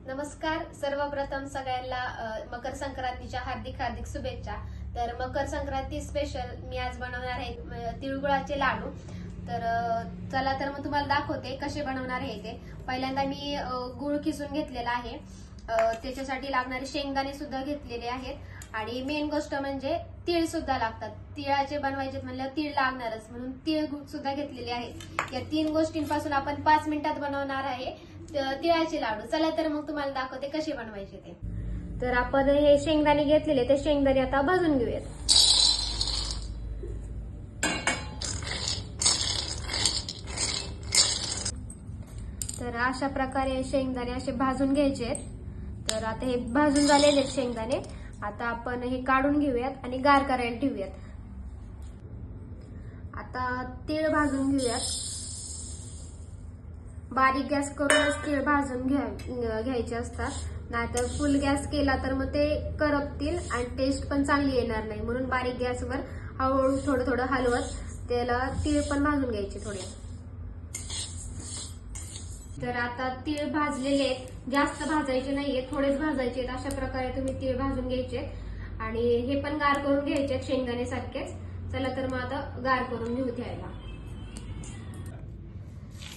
नमस्कार. सर्वप्रथम सगळ्यांना मकर संक्रांतीच्या हार्दिक हार्दिक शुभेच्छा. तर मकर संक्रांती स्पेशल मी आज बनवणार आहे तिळगुळाचे लाडू. तर चला तर मग तुम्हाला दाखवते कसे बनवणार आहे ते. पहिल्यांदा मी गुळ किसून घेतलेला आहे. त्याच्यासाठी लागणारे शेंगदाणे सुद्धा घेतलेले आहेत आणि मेन गोष्ट म्हणजे तीळ सुद्धा लागतात. तिळाचे बनवायचे म्हणल्यावर तीळ लागणारच, म्हणून तीळ सुद्धा घेतलेले आहेत. या 3 गोष्टींपासून आपण 5 मिनिटात बनवणार आहे तिळाचे लाडू. चला तर मग तुम्हाला दाखवते कसे बनवायचे ते. तर आपण हे शेंगदाणे घेतलेले ते शेंगदाणे आता भाजून घेऊयात. तर अशा प्रकारे शेंगदाणे असे भाजून घ्यायचे आहेत. तर आता हे भाजून झालेले आहेत शेंगदाणे. आता आपण हे काढून घेऊयात आणि गार करायला ठेवूयात. आता तीळ भाजून घेऊयात. बारीक गॅस करूनच तीळ भाजून घ्यायचे असतात, नाहीतर फुल गॅस केला तर मग ते करपतील आणि टेस्ट पण चांगली येणार नाही. म्हणून बारीक गॅसवर हळूहळू थोडं थोडं हलवत त्याला तीळ पण भाजून घ्यायचे थोडे. तर आता तीळ भाजलेले आहेत, जास्त भाजायचे नाहीये, थोडेच भाजायचे आहेत. अशा प्रकारे तुम्ही तीळ भाजून घ्यायचे आणि हे पण गार करून घ्यायचे शेंगदाणे सारखेच. चला तर मग आता गार करून घेऊ त्याला.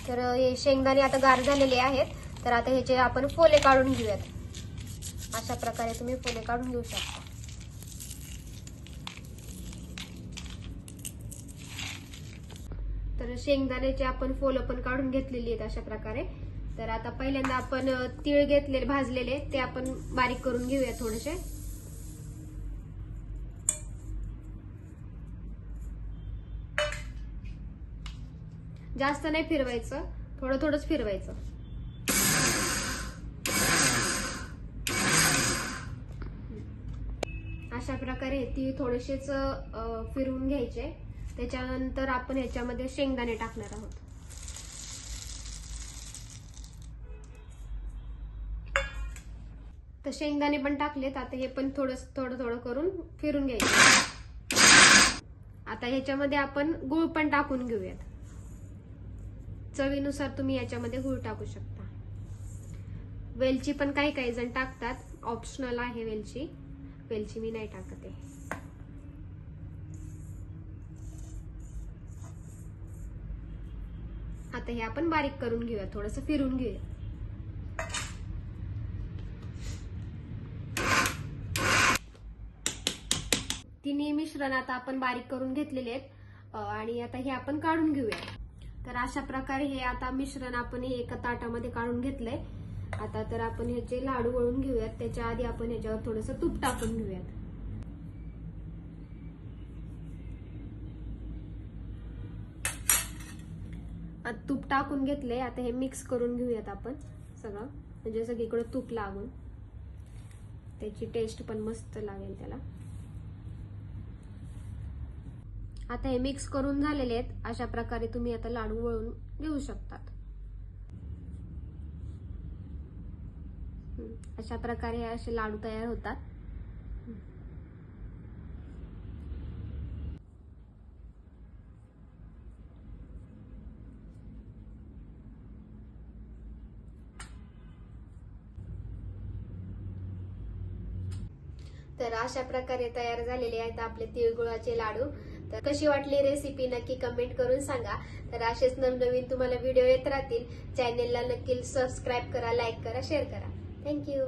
तर हे शेंगदाणे आता गार झालेले आहेत. तर आता ह्याचे आपण फोले काढून घेऊयात. अशा प्रकारे तुम्ही फोले काढून घेऊ शकता. तर शेंगदाण्याचे आपण फोलं पण काढून घेतलेली आहेत अशा प्रकारे. तर आता पहिल्यांदा आपण तीळ घेतलेले भाजलेले ते आपण बारीक करून घेऊया थोडेसे. जास्त नाही फिरवायचं, थोडं थोडंच फिरवायचं. अशा प्रकारे ती थोडेसेच फिरवून घ्यायचे. त्याच्यानंतर आपण ह्याच्यामध्ये शेंगदाणे टाकणार आहोत. तर शेंगदाणे पण टाकलेत. आता हे पण थोडं थोडं करून फिरून घ्यायचे. आता ह्याच्यामध्ये आपण गूळ पण टाकून घेऊयात. चवीनुसार तुम्ही याच्यामध्ये गूळ टाकू शकता. वेलची पण काही जण टाकतात, ऑप्शनल आहे वेलची. वेलची मी नाही टाकत आहे. आता हे आपण बारीक करून घेऊया, थोडंसं फिरून घेऊया. तिन्ही मिश्रण आता आपण बारीक करून घेतलेले आहेत आणि आता हे आपण काढून घेऊया. तर अशा प्रकारे हे आता मिश्रण आपण एका ताटामध्ये काढून घेतलंय. आता तर आपण ह्याचे लाडू वळून घेऊयात. त्याच्या आधी आपण ह्याच्यावर थोडंसं तूप टाकून घेऊयात. आता तूप टाकून घेतलंय. आता हे मिक्स करून घेऊयात आपण सगळं, म्हणजे सगळीकडे तूप लागून त्याची टेस्ट पण मस्त लागेल त्याला. आता हे मिक्स करून झालेले आहेत. अशा प्रकारे तुम्ही आता लाडू वळून घेऊ शकतात. अशा प्रकारे हे असे लाडू तयार होतात. तर अशा प्रकारे तयार झालेले आहेत आपले तिळगुळाचे लाडू. तर कशी वाटली रेसिपी नक्की कमेंट करून सांगा. तर असेच नवनवीन तुम्हाला व्हिडिओ येत राहतील. चॅनेलला नक्की सबस्क्राईब करा, लाईक करा, शेअर करा. थँक्यू.